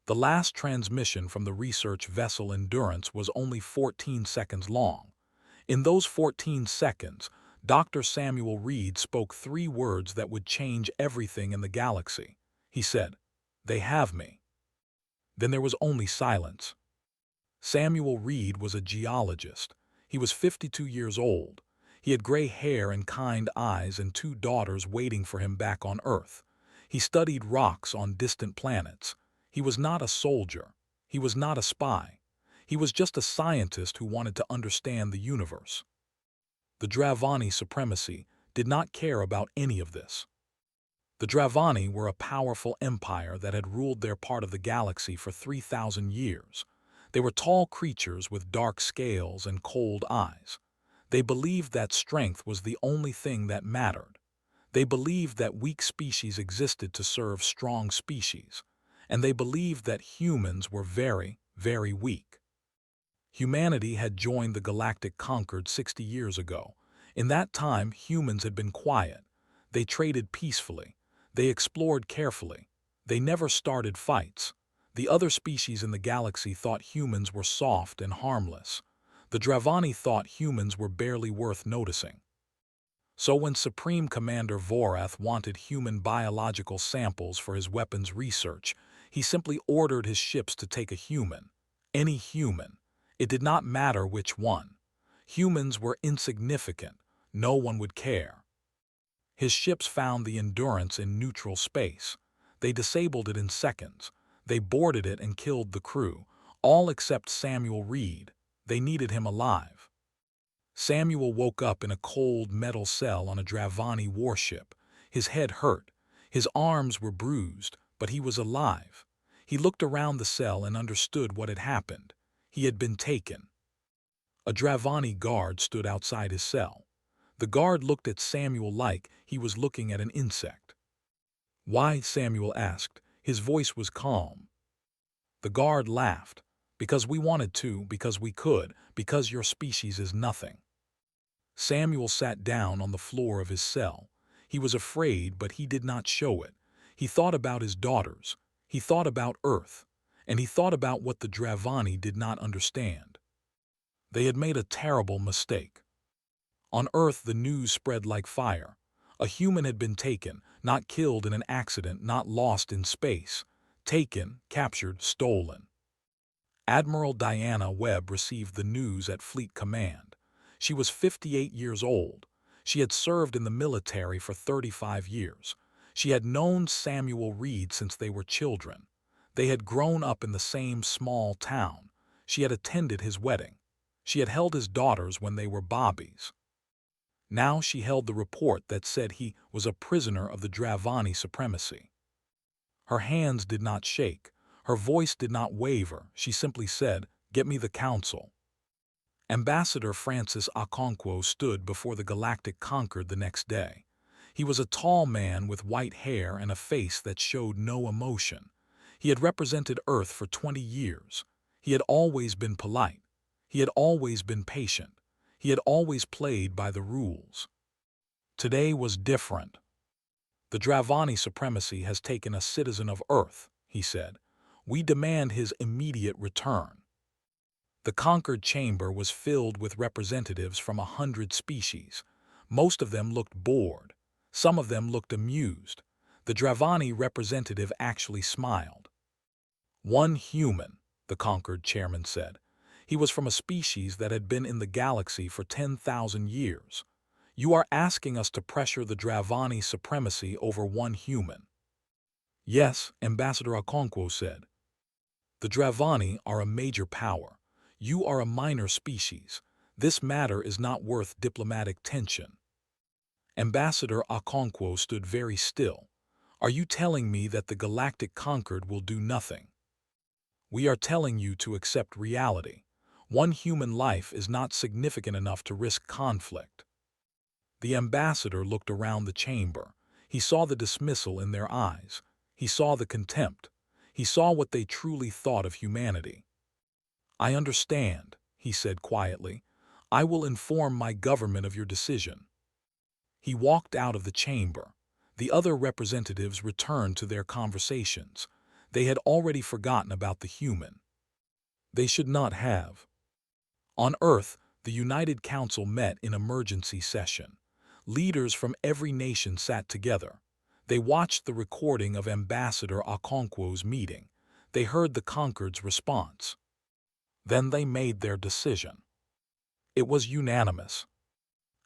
The last transmission from the research vessel Endurance was only 14 seconds long. In those 14 seconds, Dr. Samuel Reed spoke 3 words that would change everything in the galaxy. He said, "They have me." Then there was only silence. Samuel Reed was a geologist. He was 52 years old. He had gray hair and kind eyes and 2 daughters waiting for him back on Earth. He studied rocks on distant planets. He was not a soldier. He was not a spy. He was just a scientist who wanted to understand the universe. The Dravani supremacy did not care about any of this. The Dravani were a powerful empire that had ruled their part of the galaxy for 3,000 years. They were tall creatures with dark scales and cold eyes. They believed that strength was the only thing that mattered. They believed that weak species existed to serve strong species. And they believed that humans were very, very weak. Humanity had joined the Galactic Concord 60 years ago. In that time, humans had been quiet. They traded peacefully. They explored carefully. They never started fights. The other species in the galaxy thought humans were soft and harmless. The Dravani thought humans were barely worth noticing. So when Supreme Commander Vorath wanted human biological samples for his weapons research, he simply ordered his ships to take a human. Any human. It did not matter which one. Humans were insignificant. No one would care. His ships found the Endurance in neutral space. They disabled it in seconds. They boarded it and killed the crew, all except Samuel Reed. They needed him alive. Samuel woke up in a cold metal cell on a Dravani warship. His head hurt. His arms were bruised, but he was alive. He looked around the cell and understood what had happened. He had been taken. A Dravani guard stood outside his cell. The guard looked at Samuel like he was looking at an insect. "Why?" Samuel asked. His voice was calm. The guard laughed. "Because we wanted to, because we could, because your species is nothing." Samuel sat down on the floor of his cell. He was afraid, but he did not show it. He thought about his daughters. He thought about Earth. And he thought about what the Dravani did not understand. They had made a terrible mistake. On Earth, the news spread like fire. A human had been taken, not killed in an accident, not lost in space. Taken, captured, stolen. Admiral Diana Webb received the news at Fleet Command. She was 58 years old. She had served in the military for 35 years. She had known Samuel Reed since they were children. They had grown up in the same small town. She had attended his wedding. She had held his daughters when they were bobbies. Now she held the report that said he was a prisoner of the Dravani supremacy. Her hands did not shake. Her voice did not waver. She simply said, "Get me the council." Ambassador Francis Okonkwo stood before the Galactic Concord the next day. He was a tall man with white hair and a face that showed no emotion. He had represented Earth for 20 years. He had always been polite. He had always been patient. He had always played by the rules. Today was different. "The Dravani supremacy has taken a citizen of Earth," he said. "We demand his immediate return." The Concord chamber was filled with representatives from 100 species. Most of them looked bored. Some of them looked amused. The Dravani representative actually smiled. "One human," the Concord chairman said. He was from a species that had been in the galaxy for 10,000 years. "You are asking us to pressure the Dravani supremacy over one human." "Yes," Ambassador Okonkwo said. "The Dravani are a major power. You are a minor species. This matter is not worth diplomatic tension." Ambassador Okonkwo stood very still. "Are you telling me that the Galactic Concord will do nothing?" "We are telling you to accept reality. One human life is not significant enough to risk conflict." The ambassador looked around the chamber. He saw the dismissal in their eyes. He saw the contempt. He saw what they truly thought of humanity. "I understand," he said quietly. "I will inform my government of your decision." He walked out of the chamber. The other representatives returned to their conversations. They had already forgotten about the human. They should not have. On Earth, the United Council met in emergency session. Leaders from every nation sat together. They watched the recording of Ambassador Okonkwo's meeting. They heard the Concord's response. Then they made their decision. It was unanimous.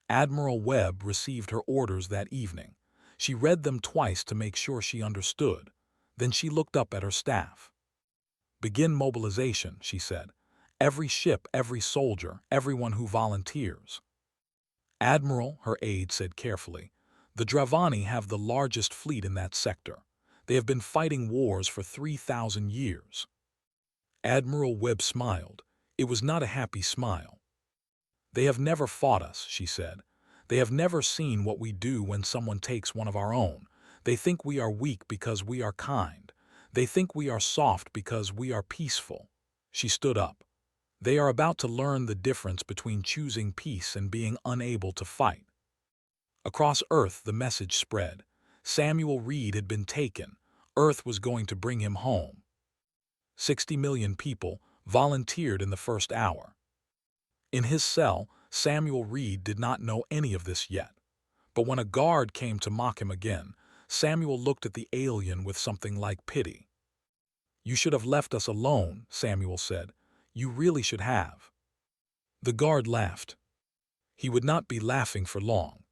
Admiral Webb received her orders that evening. She read them twice to make sure she understood. Then she looked up at her staff. "Begin mobilization," she said. "Every ship, every soldier, everyone who volunteers." "Admiral," her aide said carefully, "the Dravani have the largest fleet in that sector. They have been fighting wars for 3,000 years. Admiral Webb smiled. It was not a happy smile. "They have never fought us," she said. "They have never seen what we do when someone takes one of our own. They think we are weak because we are kind. They think we are soft because we are peaceful." She stood up. "They are about to learn the difference between choosing peace and being unable to fight." Across Earth, the message spread. Samuel Reed had been taken. Earth was going to bring him home. 60 million people volunteered in the first hour. In his cell, Samuel Reed did not know any of this yet. But when a guard came to mock him again, Samuel looked at the alien with something like pity. "You should have left us alone," Samuel said. "You really should have." The guard laughed. He would not be laughing for long.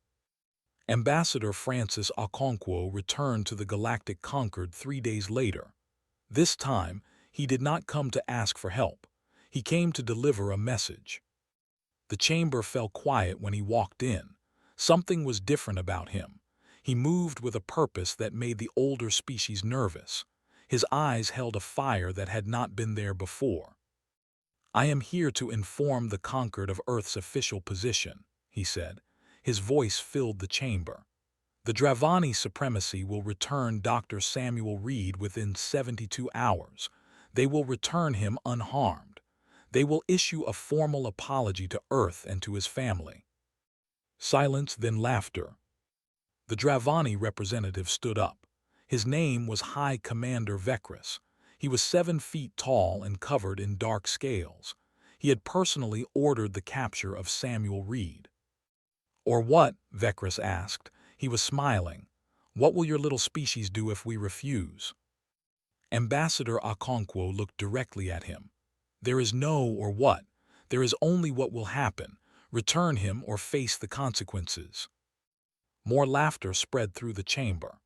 Ambassador Francis Okonkwo returned to the Galactic Concorde 3 days later. This time, he did not come to ask for help. He came to deliver a message. The chamber fell quiet when he walked in. Something was different about him. He moved with a purpose that made the older species nervous. His eyes held a fire that had not been there before. "I am here to inform the Concorde of Earth's official position," he said. His voice filled the chamber. "The Dravani supremacy will return Dr. Samuel Reed within 72 hours. They will return him unharmed. They will issue a formal apology to Earth and to his family." Silence, then laughter. The Dravani representative stood up. His name was High Commander Vekris. He was 7 feet tall and covered in dark scales. He had personally ordered the capture of Samuel Reed. "Or what?" Vekris asked. He was smiling. "What will your little species do if we refuse?" Ambassador Okonkwo looked directly at him. "There is no or what. There is only what will happen. Return him or face the consequences." More laughter spread through the chamber.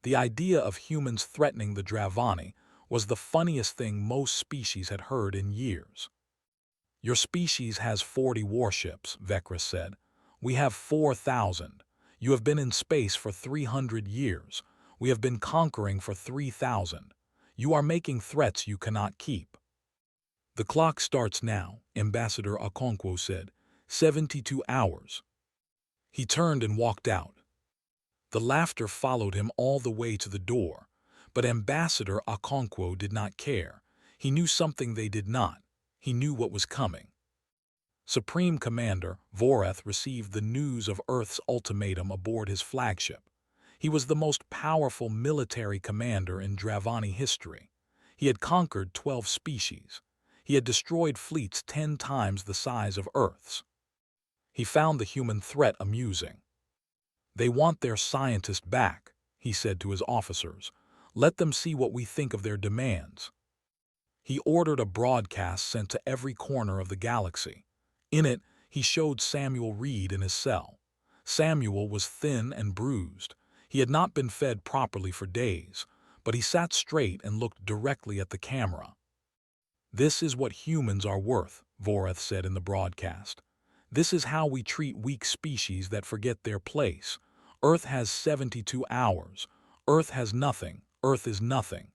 The idea of humans threatening the Dravani was the funniest thing most species had heard in years. "Your species has 40 warships," Vekris said. "We have 4,000. You have been in space for 300 years. We have been conquering for 3,000. You are making threats you cannot keep." "The clock starts now," Ambassador Okonkwo said. 72 hours. He turned and walked out. The laughter followed him all the way to the door, but Ambassador Okonkwo did not care. He knew something they did not. He knew what was coming. Supreme Commander Voreth received the news of Earth's ultimatum aboard his flagship. He was the most powerful military commander in Dravani history. He had conquered 12 species. He had destroyed fleets 10 times the size of Earth's. He found the human threat amusing. "They want their scientist back," he said to his officers. "Let them see what we think of their demands." He ordered a broadcast sent to every corner of the galaxy. In it, he showed Samuel Reed in his cell. Samuel was thin and bruised. He had not been fed properly for days, but he sat straight and looked directly at the camera. "This is what humans are worth," Voreth said in the broadcast. "This is how we treat weak species that forget their place. Earth has 72 hours. Earth has nothing. Earth is nothing."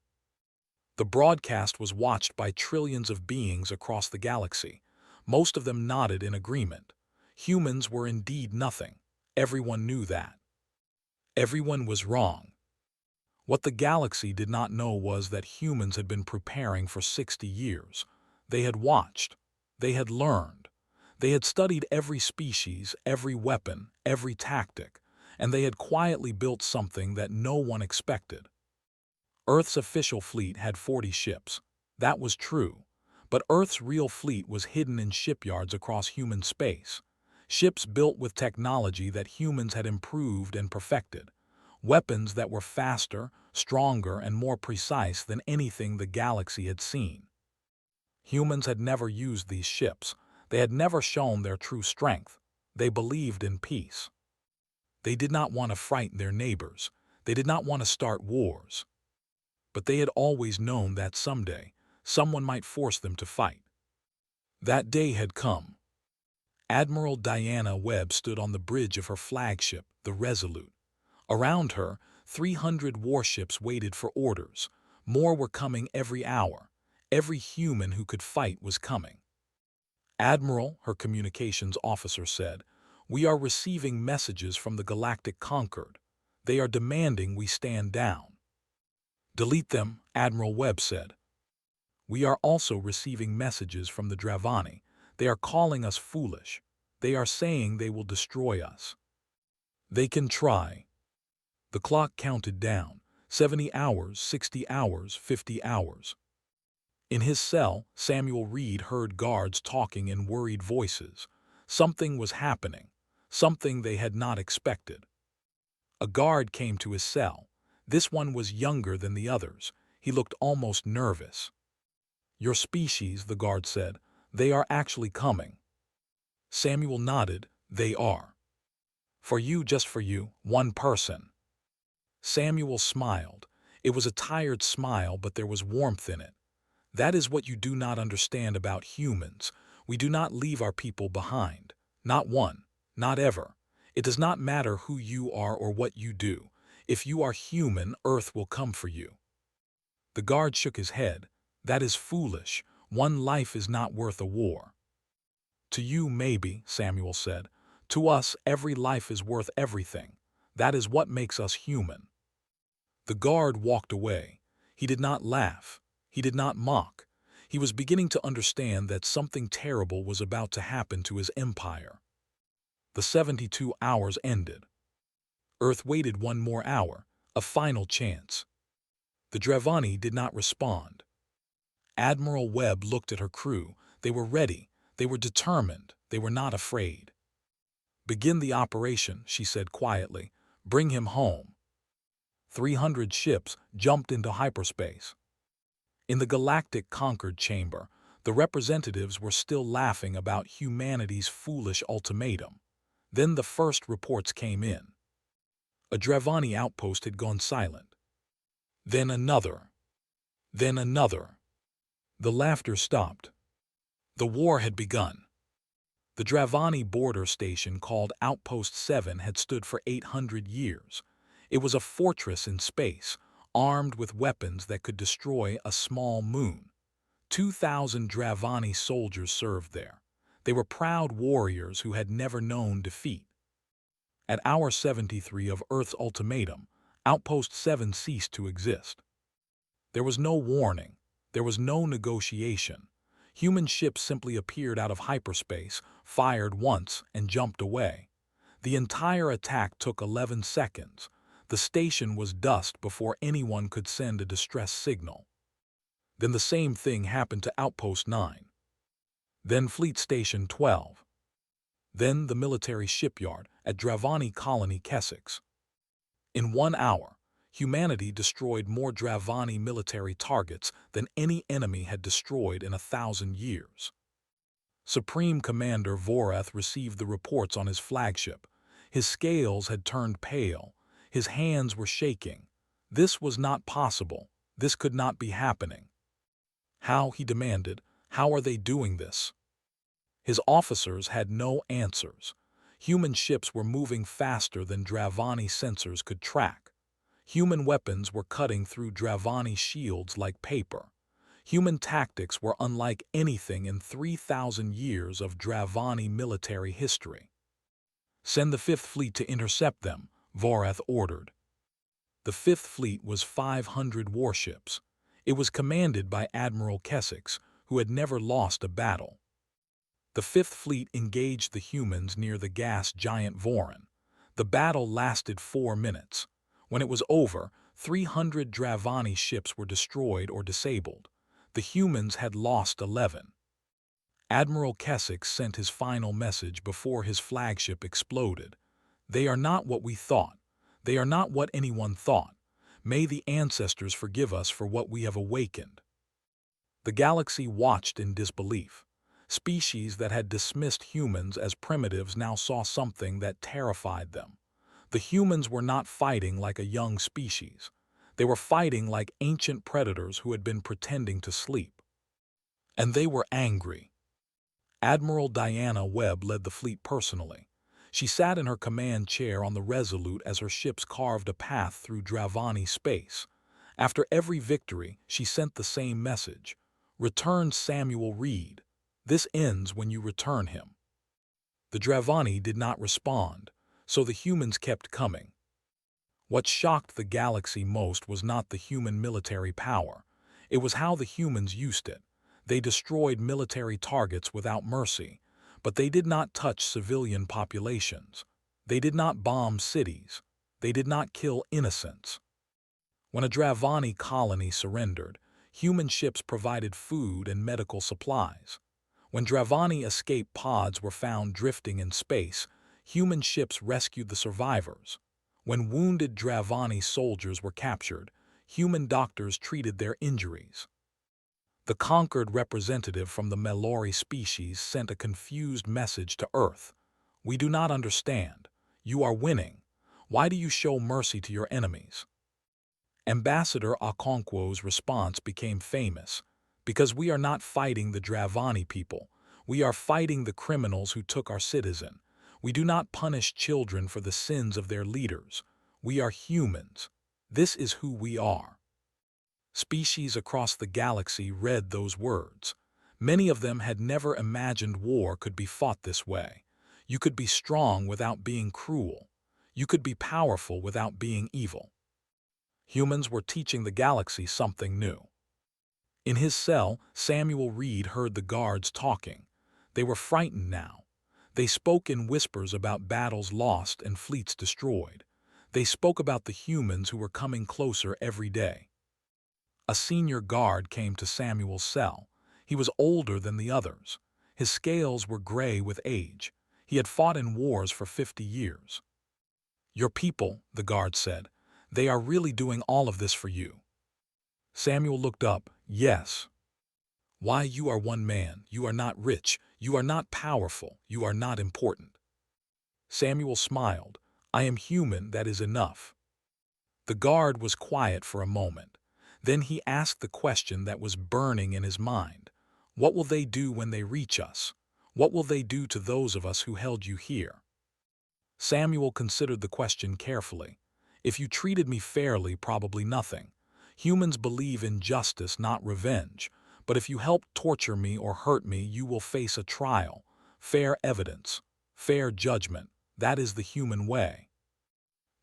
The broadcast was watched by trillions of beings across the galaxy. Most of them nodded in agreement. Humans were indeed nothing. Everyone knew that. Everyone was wrong. What the galaxy did not know was that humans had been preparing for 60 years. They had watched. They had learned. They had studied every species, every weapon, every tactic, and they had quietly built something that no one expected. Earth's official fleet had 40 ships. That was true. But Earth's real fleet was hidden in shipyards across human space. Ships built with technology that humans had improved and perfected. Weapons that were faster, stronger, and more precise than anything the galaxy had seen. Humans had never used these ships. They had never shown their true strength. They believed in peace. They did not want to frighten their neighbors. They did not want to start wars. But they had always known that someday, someone might force them to fight. That day had come. Admiral Diana Webb stood on the bridge of her flagship, the Resolute. Around her, 300 warships waited for orders. More were coming every hour. Every human who could fight was coming. "Admiral," her communications officer said, "we are receiving messages from the Galactic Concord. They are demanding we stand down." "Delete them," Admiral Webb said. "We are also receiving messages from the Dravani. They are calling us foolish. They are saying they will destroy us." "They can try." The clock counted down. 70 hours, 60 hours, 50 hours. In his cell, Samuel Reed heard guards talking in worried voices. Something was happening. Something they had not expected. A guard came to his cell. This one was younger than the others. He looked almost nervous. "Your species," the guard said. "They are actually coming." Samuel nodded. "They are." "For you, just for you, one person." Samuel smiled. It was a tired smile, but there was warmth in it. "That is what you do not understand about humans. We do not leave our people behind. Not one. Not ever. It does not matter who you are or what you do. If you are human, Earth will come for you." The guard shook his head. "That is foolish. One life is not worth a war." "To you, maybe," Samuel said. "To us, every life is worth everything. That is what makes us human." The guard walked away. He did not laugh. He did not mock. He was beginning to understand that something terrible was about to happen to his empire. The 72 hours ended. Earth waited one more hour, a final chance. The Dravani did not respond. Admiral Webb looked at her crew. They were ready. They were determined. They were not afraid. "Begin the operation," she said quietly. "Bring him home." 300 ships jumped into hyperspace. In the Galactic Concord chamber, the representatives were still laughing about humanity's foolish ultimatum. Then the first reports came in. A Dravani outpost had gone silent. Then another. Then another. The laughter stopped. The war had begun. The Dravani border station called Outpost 7 had stood for 800 years. It was a fortress in space, armed with weapons that could destroy a small moon. 2,000 Dravani soldiers served there. They were proud warriors who had never known defeat. At hour 73 of Earth's ultimatum, Outpost 7 ceased to exist. There was no warning. There was no negotiation. Human ships simply appeared out of hyperspace, fired once, and jumped away. The entire attack took 11 seconds. The station was dust before anyone could send a distress signal. Then the same thing happened to Outpost 9. Then Fleet Station 12. Then the military shipyard at Dravani Colony Kessex. In 1 hour, humanity destroyed more Dravani military targets than any enemy had destroyed in 1,000 years. Supreme Commander Vorath received the reports on his flagship. His scales had turned pale. His hands were shaking. This was not possible. This could not be happening. "How?" he demanded. "How are they doing this?" His officers had no answers. Human ships were moving faster than Dravani sensors could track. Human weapons were cutting through Dravani shields like paper. Human tactics were unlike anything in 3,000 years of Dravani military history. "Send the Fifth Fleet to intercept them," Vorath ordered. The Fifth Fleet was 500 warships. It was commanded by Admiral Kessex, who had never lost a battle. The Fifth Fleet engaged the humans near the gas giant Voron. The battle lasted 4 minutes. When it was over, 300 Dravani ships were destroyed or disabled. The humans had lost 11. Admiral Keswick sent his final message before his flagship exploded. They are not what we thought. They are not what anyone thought. May the ancestors forgive us for what we have awakened. The galaxy watched in disbelief. Species that had dismissed humans as primitives now saw something that terrified them. The humans were not fighting like a young species. They were fighting like ancient predators who had been pretending to sleep. And they were angry. Admiral Diana Webb led the fleet personally. She sat in her command chair on the Resolute as her ships carved a path through Dravani space. After every victory, she sent the same message. Return Samuel Reed. This ends when you return him. The Dravani did not respond, so the humans kept coming. What shocked the galaxy most was not the human military power. It was how the humans used it. They destroyed military targets without mercy, but they did not touch civilian populations. They did not bomb cities. They did not kill innocents. When a Dravani colony surrendered, human ships provided food and medical supplies. When Dravani escape pods were found drifting in space, human ships rescued the survivors. When wounded Dravani soldiers were captured, human doctors treated their injuries. The conquered representative from the Melori species sent a confused message to Earth. We do not understand. You are winning. Why do you show mercy to your enemies? Ambassador Okonkwo's response became famous. Because we are not fighting the Dravani people. We are fighting the criminals who took our citizen. We do not punish children for the sins of their leaders. We are humans. This is who we are. Species across the galaxy read those words. Many of them had never imagined war could be fought this way. You could be strong without being cruel. You could be powerful without being evil. Humans were teaching the galaxy something new. In his cell, Samuel Reed heard the guards talking. They were frightened now. They spoke in whispers about battles lost and fleets destroyed. They spoke about the humans who were coming closer every day. A senior guard came to Samuel's cell. He was older than the others. His scales were gray with age. He had fought in wars for 50 years. Your people, the guard said, they are really doing all of this for you. Samuel looked up. Yes. Why, you are one man. You are not rich. You are not powerful. You are not important. Samuel smiled. I am human, that is enough. The guard was quiet for a moment. Then he asked the question that was burning in his mind. What will they do when they reach us? What will they do to those of us who held you here? Samuel considered the question carefully. If you treated me fairly, probably nothing. Humans believe in justice, not revenge. But if you help torture me or hurt me, you will face a trial, fair evidence, fair judgment. That is the human way.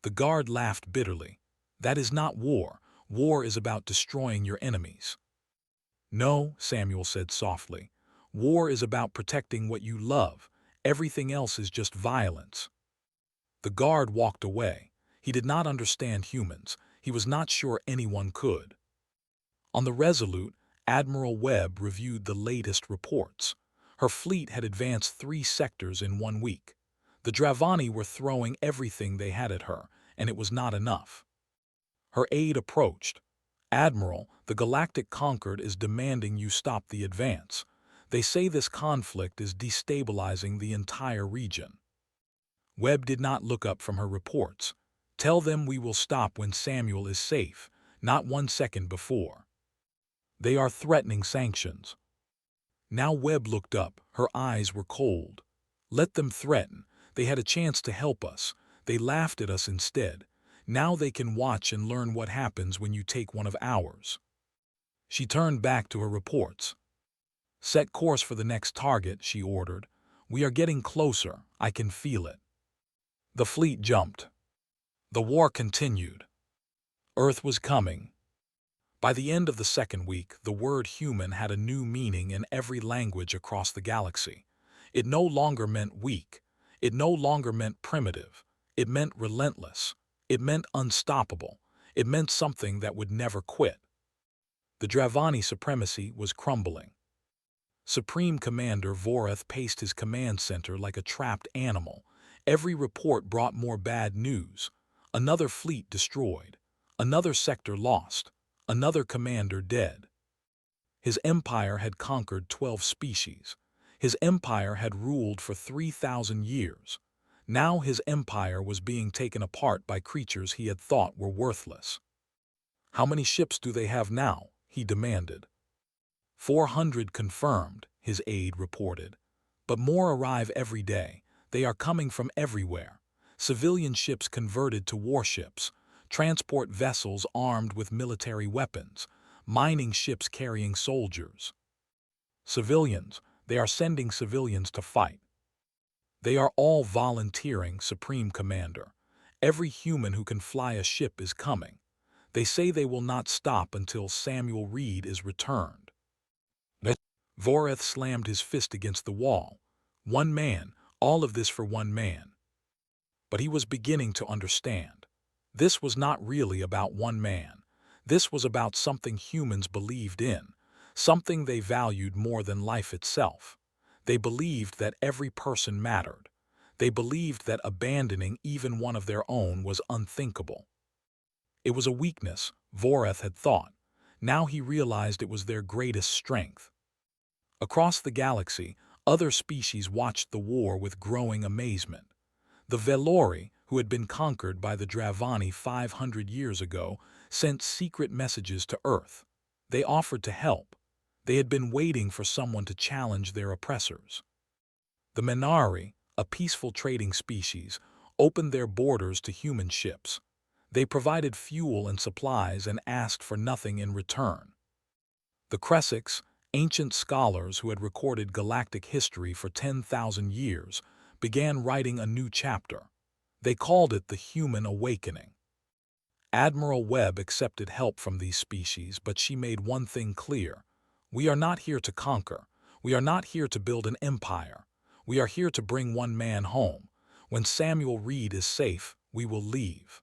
The guard laughed bitterly. That is not war. War is about destroying your enemies. No, Samuel said softly. War is about protecting what you love. Everything else is just violence. The guard walked away. He did not understand humans. He was not sure anyone could. On the Resolute, Admiral Webb reviewed the latest reports. Her fleet had advanced 3 sectors in 1 week. The Dravani were throwing everything they had at her, and it was not enough. Her aide approached. Admiral, the Galactic Concord is demanding you stop the advance. They say this conflict is destabilizing the entire region. Webb did not look up from her reports. Tell them we will stop when Samuel is safe, not 1 second before. They are threatening sanctions. Now Webb looked up. Her eyes were cold. Let them threaten. They had a chance to help us. They laughed at us instead. Now they can watch and learn what happens when you take one of ours. She turned back to her reports. Set course for the next target, she ordered. We are getting closer. I can feel it. The fleet jumped. The war continued. Earth was coming. By the end of the 2nd week, the word human had a new meaning in every language across the galaxy. It no longer meant weak. It no longer meant primitive. It meant relentless. It meant unstoppable. It meant something that would never quit. The Dravani supremacy was crumbling. Supreme Commander Voreth paced his command center like a trapped animal. Every report brought more bad news. Another fleet destroyed. Another sector lost. Another commander dead. His empire had conquered 12 species. His empire had ruled for 3,000 years. Now his empire was being taken apart by creatures he had thought were worthless. "How many ships do they have now?" he demanded. 400 confirmed, his aide reported. But more arrive every day. They are coming from everywhere. Civilian ships converted to warships, transport vessels armed with military weapons, mining ships carrying soldiers. Civilians, they are sending civilians to fight. They are all volunteering, Supreme Commander. Every human who can fly a ship is coming. They say they will not stop until Samuel Reed is returned. Voreth slammed his fist against the wall. One man, all of this for one man. But he was beginning to understand. This was not really about one man. This was about something humans believed in, something they valued more than life itself. They believed that every person mattered. They believed that abandoning even one of their own was unthinkable. It was a weakness, Voreth had thought. Now he realized it was their greatest strength. Across the galaxy, other species watched the war with growing amazement. The Velori, who had been conquered by the Dravani 500 years ago, sent secret messages to Earth. They offered to help. They had been waiting for someone to challenge their oppressors. The Menari, a peaceful trading species, opened their borders to human ships. They provided fuel and supplies and asked for nothing in return. The Kresiks, ancient scholars who had recorded galactic history for 10,000 years, began writing a new chapter. They called it the Human Awakening. Admiral Webb accepted help from these species, but she made one thing clear. We are not here to conquer. We are not here to build an empire. We are here to bring one man home. When Samuel Reed is safe, we will leave.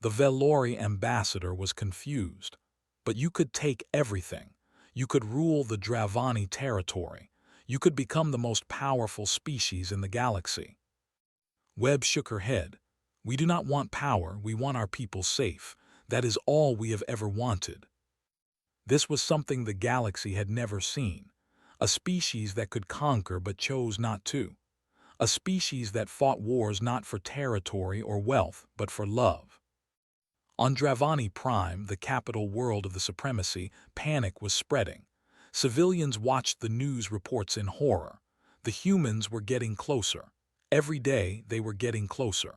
The Velori ambassador was confused. But you could take everything. You could rule the Dravani territory. You could become the most powerful species in the galaxy. Webb shook her head. We do not want power, we want our people safe. That is all we have ever wanted. This was something the galaxy had never seen. A species that could conquer but chose not to. A species that fought wars not for territory or wealth, but for love. On Dravani Prime, the capital world of the supremacy, panic was spreading. Civilians watched the news reports in horror. The humans were getting closer. Every day, they were getting closer.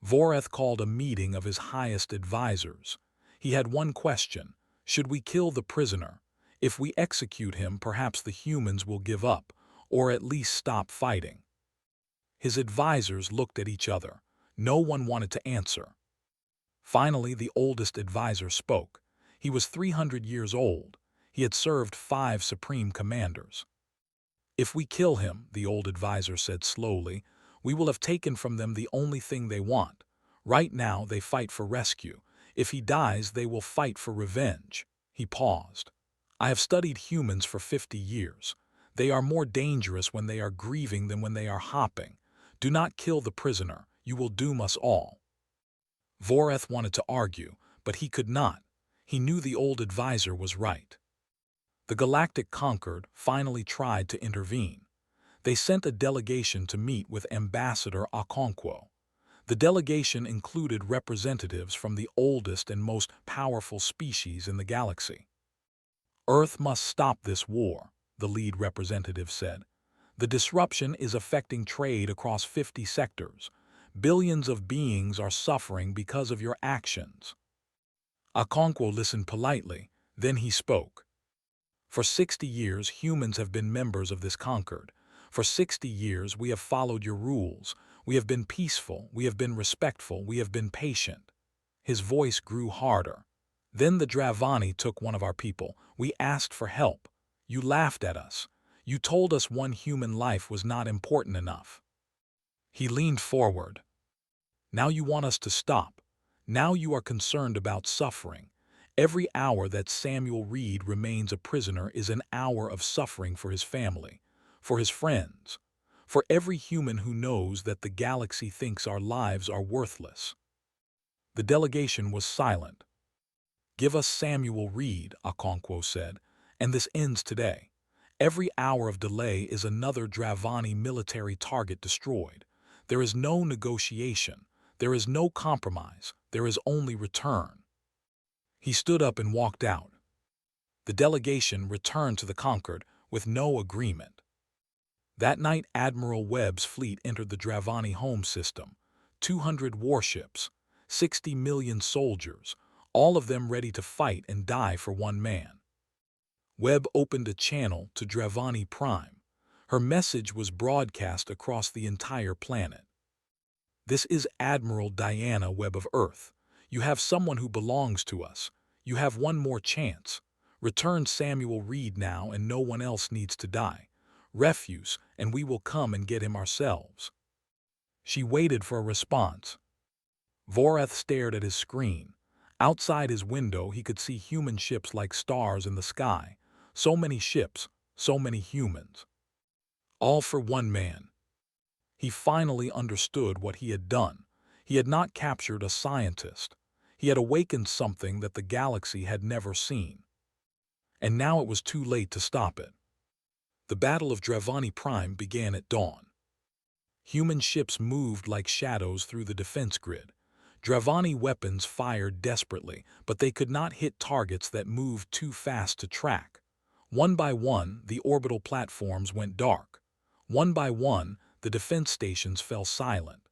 Voreth called a meeting of his highest advisors. He had one question. Should we kill the prisoner? If we execute him, perhaps the humans will give up, or at least stop fighting. His advisors looked at each other. No one wanted to answer. Finally, the oldest advisor spoke. He was 300 years old. He had served 5 supreme commanders. If we kill him, the old advisor said slowly, we will have taken from them the only thing they want. Right now, they fight for rescue. If he dies, they will fight for revenge. He paused. I have studied humans for 50 years. They are more dangerous when they are grieving than when they are hopping. Do not kill the prisoner. You will doom us all. Voreth wanted to argue, but he could not. He knew the old advisor was right. The Galactic Concord finally tried to intervene. They sent a delegation to meet with Ambassador Okonkwo. The delegation included representatives from the oldest and most powerful species in the galaxy. Earth must stop this war, the lead representative said. The disruption is affecting trade across 50 sectors. Billions of beings are suffering because of your actions. Okonkwo listened politely, then he spoke. For 60 years, humans have been members of this Concord. For 60 years, we have followed your rules. We have been peaceful, we have been respectful, we have been patient. His voice grew harder. Then the Dravani took one of our people. We asked for help. You laughed at us. You told us one human life was not important enough. He leaned forward. Now you want us to stop. Now you are concerned about suffering. Every hour that Samuel Reed remains a prisoner is an hour of suffering for his family, for his friends, for every human who knows that the galaxy thinks our lives are worthless. The delegation was silent. "Give us Samuel Reed," Okonkwo said, "and this ends today. Every hour of delay is another Dravani military target destroyed. There is no negotiation. There is no compromise. There is only return." He stood up and walked out. The delegation returned to the Concord with no agreement. That night, Admiral Webb's fleet entered the Dravani home system. 200 warships, 60 million soldiers, all of them ready to fight and die for one man. Webb opened a channel to Dravani Prime. Her message was broadcast across the entire planet. "This is Admiral Diana Webb of Earth. You have someone who belongs to us. You have one more chance. Return Samuel Reed now, and no one else needs to die. Refuse, and we will come and get him ourselves." She waited for a response. Voreth stared at his screen. Outside his window, he could see human ships like stars in the sky. So many ships, so many humans. All for one man. He finally understood what he had done. He had not captured a scientist. He had awakened something that the galaxy had never seen. And now it was too late to stop it. The Battle of Dravani Prime began at dawn. Human ships moved like shadows through the defense grid. Dravani weapons fired desperately, but they could not hit targets that moved too fast to track. One by one, the orbital platforms went dark. One by one, the defense stations fell silent.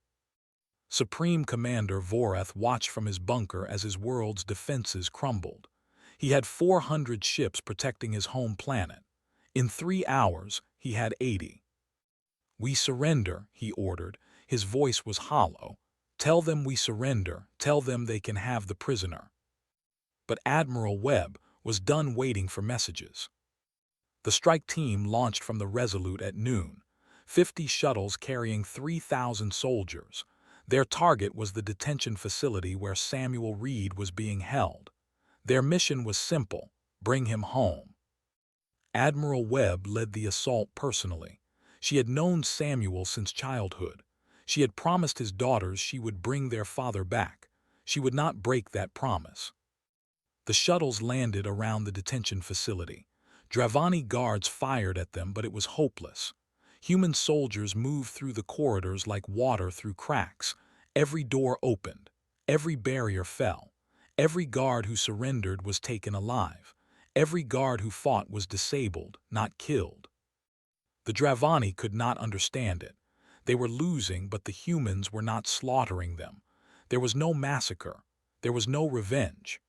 Supreme Commander Voreth watched from his bunker as his world's defenses crumbled. He had 400 ships protecting his home planet. In 3 hours, he had 80. "We surrender," he ordered. His voice was hollow. "Tell them we surrender. Tell them they can have the prisoner." But Admiral Webb was done waiting for messages. The strike team launched from the Resolute at noon. 50 shuttles carrying 3,000 soldiers. Their target was the detention facility where Samuel Reed was being held. Their mission was simple: bring him home. Admiral Webb led the assault personally. She had known Samuel since childhood. She had promised his daughters she would bring their father back. She would not break that promise. The shuttles landed around the detention facility. Dravani guards fired at them, but it was hopeless. Human soldiers moved through the corridors like water through cracks. Every door opened. Every barrier fell. Every guard who surrendered was taken alive. Every guard who fought was disabled, not killed. The Dravani could not understand it. They were losing, but the humans were not slaughtering them. There was no massacre. There was no revenge.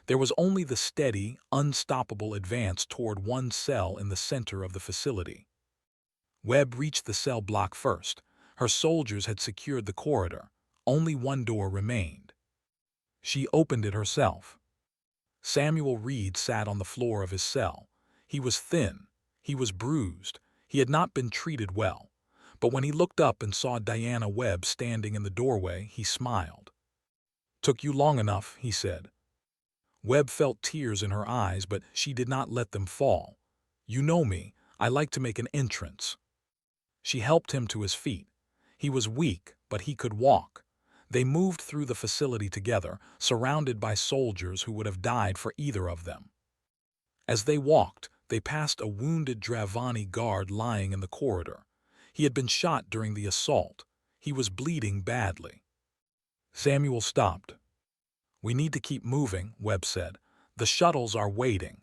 There was only the steady, unstoppable advance toward one cell in the center of the facility. Webb reached the cell block first. Her soldiers had secured the corridor. Only one door remained. She opened it herself. Samuel Reed sat on the floor of his cell. He was thin. He was bruised. He had not been treated well. But when he looked up and saw Diana Webb standing in the doorway, he smiled. "Took you long enough," he said. Webb felt tears in her eyes, but she did not let them fall. "You know me. I like to make an entrance." She helped him to his feet. He was weak, but he could walk. They moved through the facility together, surrounded by soldiers who would have died for either of them. As they walked, they passed a wounded Dravani guard lying in the corridor. He had been shot during the assault. He was bleeding badly. Samuel stopped. "We need to keep moving," Webb said. "The shuttles are waiting."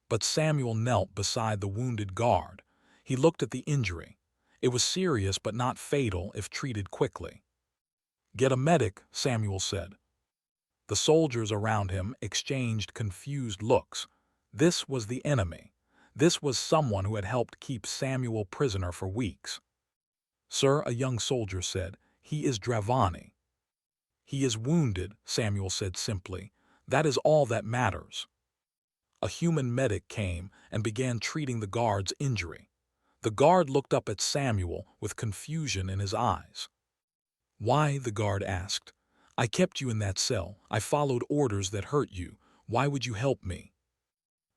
But Samuel knelt beside the wounded guard. He looked at the injury. It was serious but not fatal if treated quickly. "Get a medic," Samuel said. The soldiers around him exchanged confused looks. This was the enemy. This was someone who had helped keep Samuel prisoner for weeks. "Sir," a young soldier said, "he is Dravani." "He is wounded," Samuel said simply. "That is all that matters." A human medic came and began treating the guard's injury. The guard looked up at Samuel with confusion in his eyes. "Why?" the guard asked. I kept you in that cell. I followed orders that hurt you. Why would you help me?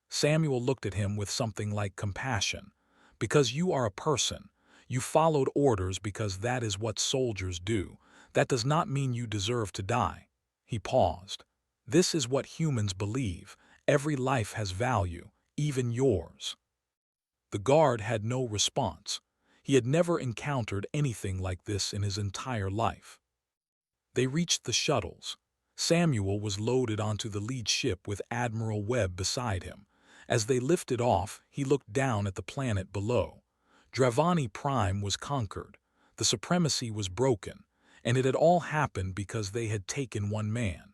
Samuel looked at him with something like compassion. Because you are a person. You followed orders because that is what soldiers do. That does not mean you deserve to die. He paused. This is what humans believe. Every life has value, even yours. The guard had no response. He had never encountered anything like this in his entire life. They reached the shuttles. Samuel was loaded onto the lead ship with Admiral Webb beside him. As they lifted off, he looked down at the planet below. Dravani Prime was conquered. The supremacy was broken, and it had all happened because they had taken one man.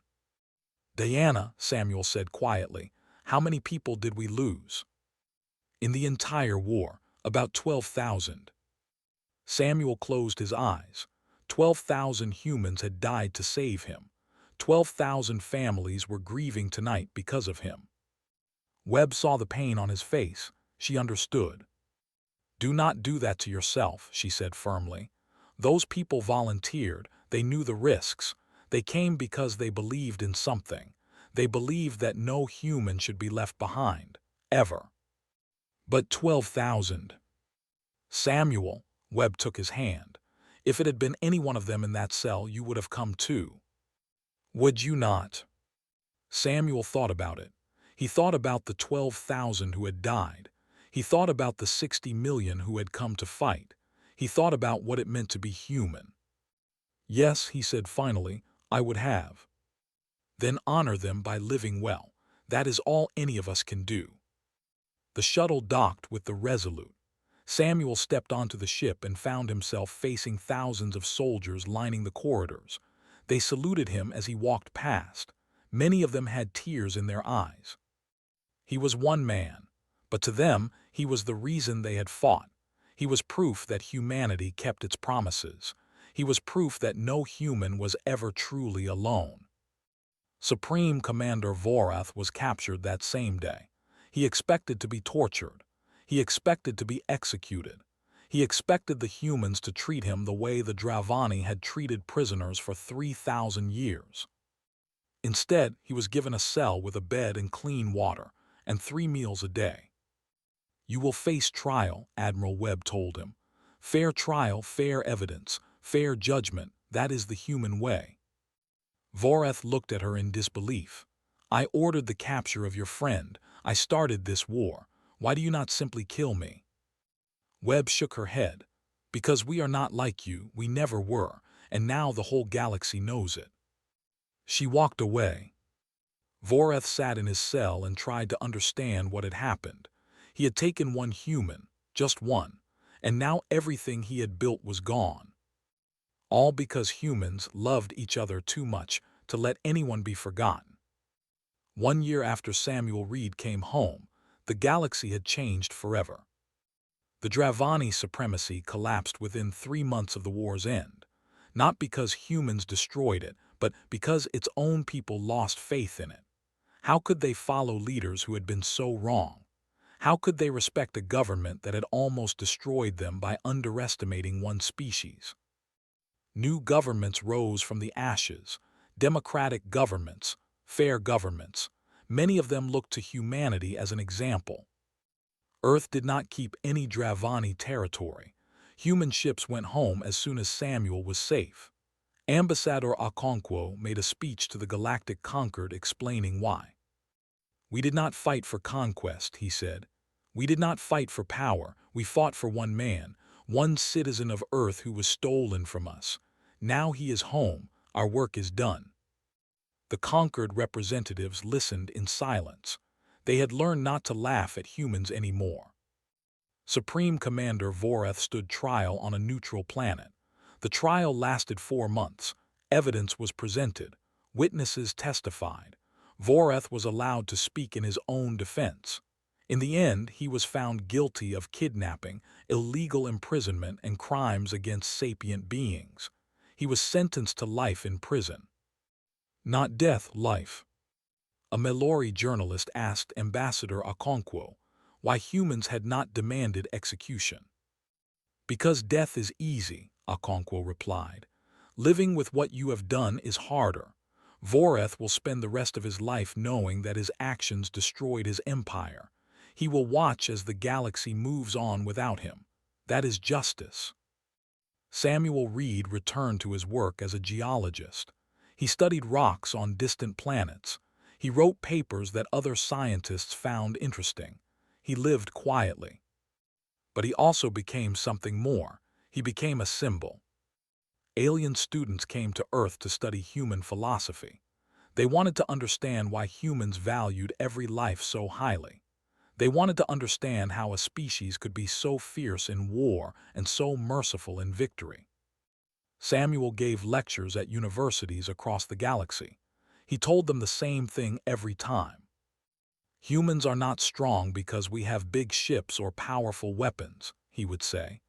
Diana, Samuel said quietly, how many people did we lose? In the entire war, about 12,000. Samuel closed his eyes. 12,000 humans had died to save him. 12,000 families were grieving tonight because of him. Webb saw the pain on his face. She understood. Do not do that to yourself, she said firmly. Those people volunteered. They knew the risks. They came because they believed in something. They believed that no human should be left behind, ever. But 12,000. Samuel, Webb took his hand. If it had been any one of them in that cell, you would have come too. Would you not? Samuel thought about it. He thought about the 12,000 who had died. He thought about the 60 million who had come to fight. He thought about what it meant to be human. Yes, he said finally, I would have. Then honor them by living well. That is all any of us can do. The shuttle docked with the Resolute. Samuel stepped onto the ship and found himself facing thousands of soldiers lining the corridors. They saluted him as he walked past. Many of them had tears in their eyes. He was one man, but to them, he was the reason they had fought. He was proof that humanity kept its promises. He was proof that no human was ever truly alone. Supreme Commander Vorath was captured that same day. He expected to be tortured. He expected to be executed. He expected the humans to treat him the way the Dravani had treated prisoners for 3,000 years. Instead, he was given a cell with a bed and clean water, and 3 meals a day. You will face trial, Admiral Webb told him. Fair trial, fair evidence, fair judgment, that is the human way. Vorath looked at her in disbelief. I ordered the capture of your friend. I started this war. Why do you not simply kill me? Webb shook her head. Because we are not like you, we never were, and now the whole galaxy knows it. She walked away. Vorath sat in his cell and tried to understand what had happened. He had taken one human, just one, and now everything he had built was gone. All because humans loved each other too much to let anyone be forgotten. 1 year after Samuel Reed came home, the galaxy had changed forever. The Dravani supremacy collapsed within 3 months of the war's end, not because humans destroyed it, but because its own people lost faith in it. How could they follow leaders who had been so wrong? How could they respect a government that had almost destroyed them by underestimating one species? New governments rose from the ashes, democratic governments, fair governments. Many of them looked to humanity as an example. Earth did not keep any Dravani territory. Human ships went home as soon as Samuel was safe. Ambassador Okonkwo made a speech to the Galactic Conquered explaining why. We did not fight for conquest, he said. We did not fight for power. We fought for one man, one citizen of Earth who was stolen from us. Now he is home. Our work is done. The conquered representatives listened in silence. They had learned not to laugh at humans anymore. Supreme Commander Vorath stood trial on a neutral planet. The trial lasted 4 months. Evidence was presented. Witnesses testified. Vorath was allowed to speak in his own defense. In the end, he was found guilty of kidnapping, illegal imprisonment, and crimes against sapient beings. He was sentenced to life in prison. Not death, life. A Melori journalist asked Ambassador Okonkwo why humans had not demanded execution. Because death is easy, Okonkwo replied. Living with what you have done is harder. Voreth will spend the rest of his life knowing that his actions destroyed his empire. He will watch as the galaxy moves on without him. That is justice. Samuel Reed returned to his work as a geologist. He studied rocks on distant planets. He wrote papers that other scientists found interesting. He lived quietly. But he also became something more. He became a symbol. Alien students came to Earth to study human philosophy. They wanted to understand why humans valued every life so highly. They wanted to understand how a species could be so fierce in war and so merciful in victory. Samuel gave lectures at universities across the galaxy. He told them the same thing every time. Humans are not strong because we have big ships or powerful weapons, he would say.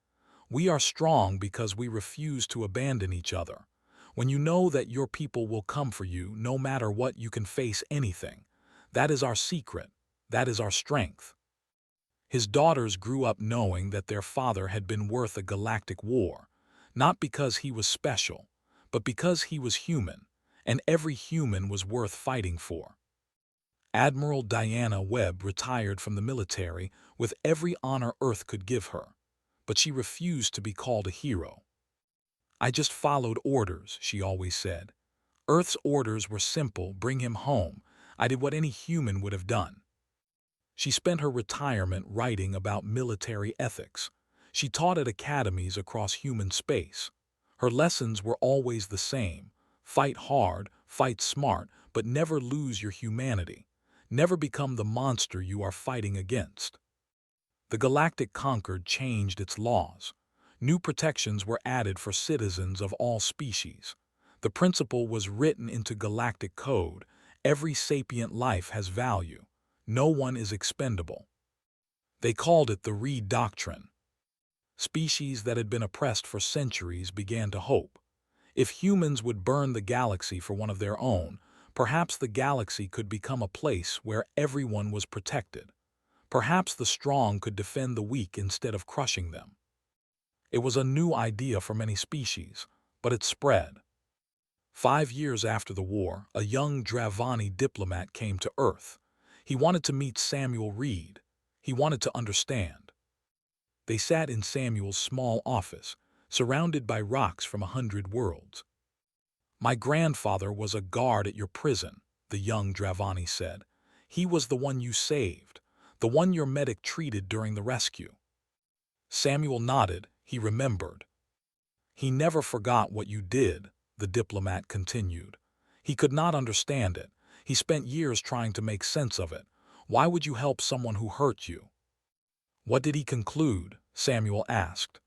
We are strong because we refuse to abandon each other. When you know that your people will come for you, no matter what, you can face anything. That is our secret. That is our strength. His daughters grew up knowing that their father had been worth a galactic war, not because he was special, but because he was human, and every human was worth fighting for. Admiral Diana Webb retired from the military with every honor Earth could give her, but she refused to be called a hero. I just followed orders, she always said. Earth's orders were simple: bring him home. I did what any human would have done. She spent her retirement writing about military ethics. She taught at academies across human space. Her lessons were always the same: fight hard, fight smart, but never lose your humanity. Never become the monster you are fighting against. The Galactic Concord changed its laws. New protections were added for citizens of all species. The principle was written into galactic code: every sapient life has value. No one is expendable. They called it the Reed Doctrine. Species that had been oppressed for centuries began to hope. If humans would burn the galaxy for one of their own, perhaps the galaxy could become a place where everyone was protected. Perhaps the strong could defend the weak instead of crushing them. It was a new idea for many species, but it spread. 5 years after the war, a young Dravani diplomat came to Earth. He wanted to meet Samuel Reed. He wanted to understand. They sat in Samuel's small office, surrounded by rocks from 100 worlds. My grandfather was a guard at your prison, the young Dravani said. He was the one you saved, the one your medic treated during the rescue. Samuel nodded. He remembered. He never forgot what you did, the diplomat continued. He could not understand it. He spent years trying to make sense of it. Why would you help someone who hurt you? What did he conclude? Samuel asked.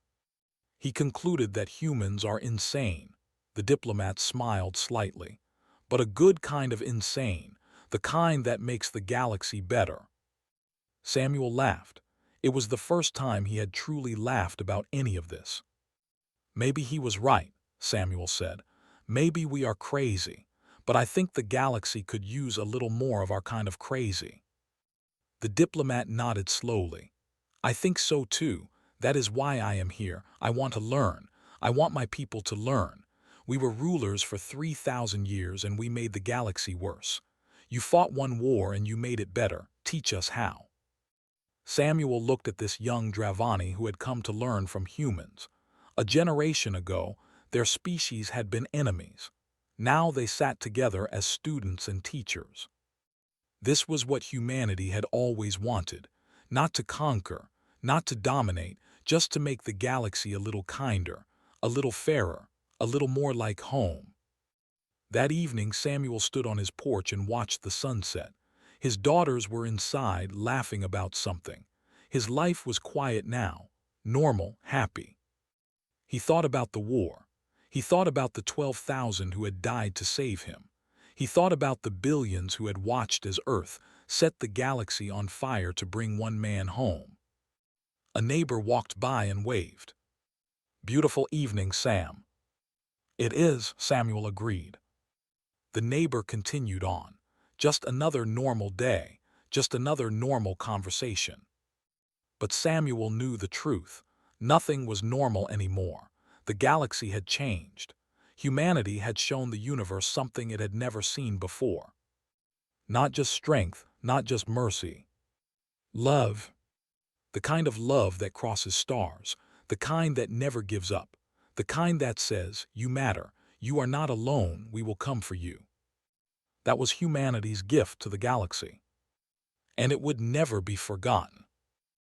He concluded that humans are insane. The diplomat smiled slightly. But a good kind of insane, the kind that makes the galaxy better. Samuel laughed. It was the first time he had truly laughed about any of this. Maybe he was right, Samuel said. Maybe we are crazy, but I think the galaxy could use a little more of our kind of crazy. The diplomat nodded slowly. I think so too. That is why I am here. I want to learn. I want my people to learn. We were rulers for 3,000 years and we made the galaxy worse. You fought one war and you made it better. Teach us how. Samuel looked at this young Dravani who had come to learn from humans. A generation ago, their species had been enemies. Now they sat together as students and teachers. This was what humanity had always wanted: not to conquer, not to dominate, just to make the galaxy a little kinder, a little fairer, a little more like home. That evening, Samuel stood on his porch and watched the sunset. His daughters were inside, laughing about something. His life was quiet now, normal, happy. He thought about the war. He thought about the 12,000 who had died to save him. He thought about the billions who had watched as Earth set the galaxy on fire to bring one man home. A neighbor walked by and waved. Beautiful evening, Sam. It is, Samuel agreed. The neighbor continued on. Just another normal day, just another normal conversation. But Samuel knew the truth. Nothing was normal anymore. The galaxy had changed. Humanity had shown the universe something it had never seen before. Not just strength, not just mercy. Love. The kind of love that crosses stars, the kind that never gives up, the kind that says, "You matter, you are not alone, we will come for you." That was humanity's gift to the galaxy. And it would never be forgotten.